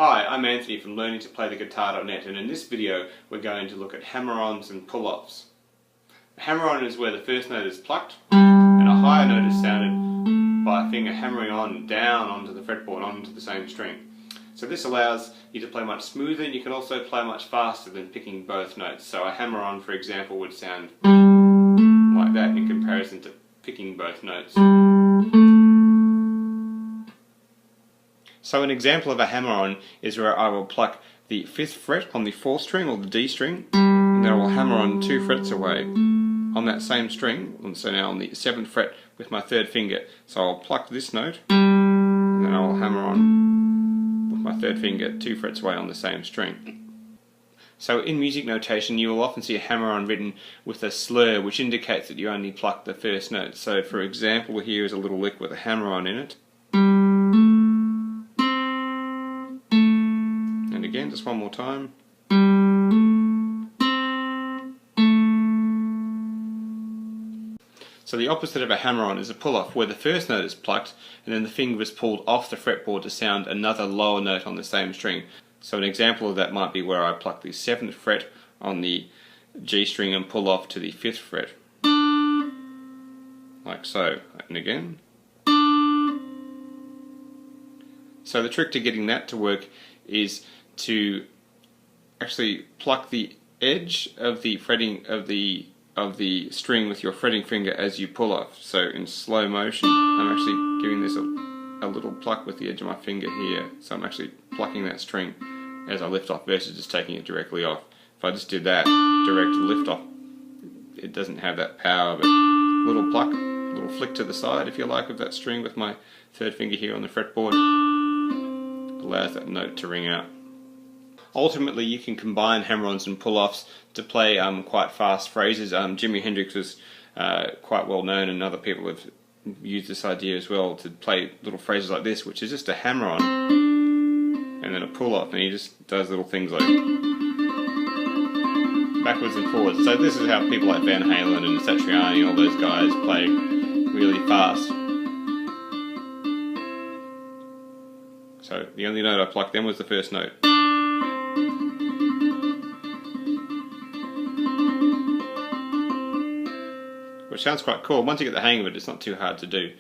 Hi, I'm Anthony from learningtoplaytheguitar.net, and in this video we're going to look at hammer-ons and pull-offs. A hammer-on is where the first note is plucked and a higher note is sounded by a finger hammering on down onto the fretboard onto the same string. So this allows you to play much smoother, and you can also play much faster than picking both notes. So a hammer-on, for example, would sound like that in comparison to picking both notes. So an example of a hammer-on is where I will pluck the 5th fret on the 4th string or the D string, and then I will hammer on 2 frets away on that same string, and so now on the 7th fret with my 3rd finger. So I'll pluck this note, and then I'll hammer on with my 3rd finger 2 frets away on the same string. So in music notation you will often see a hammer-on written with a slur, which indicates that you only pluck the first note. So for example, here is a little lick with a hammer-on in it. And again, just one more time. So the opposite of a hammer-on is a pull-off, where the first note is plucked and then the finger is pulled off the fretboard to sound another lower note on the same string. So an example of that might be where I pluck the 7th fret on the G string and pull off to the 5th fret. Like so. And again. So the trick to getting that to work is to actually pluck the edge of the fretting of the string with your fretting finger as you pull off. So in slow motion, I'm actually giving this a little pluck with the edge of my finger here. So I'm actually plucking that string as I lift off versus just taking it directly off. If I just did that direct lift off, it doesn't have that power, but little pluck, little flick to the side if you like of that string with my 3rd finger here on the fretboard allows that note to ring out. Ultimately you can combine hammer-ons and pull-offs to play quite fast phrases. Jimi Hendrix was quite well known, and other people have used this idea as well, to play little phrases like this, which is just a hammer-on and then a pull-off, and he just does little things like backwards and forwards. So this is how people like Van Halen and Satriani and all those guys play really fast. So the only note I plucked then was the first note. Which sounds quite cool. Once you get the hang of it, it's not too hard to do.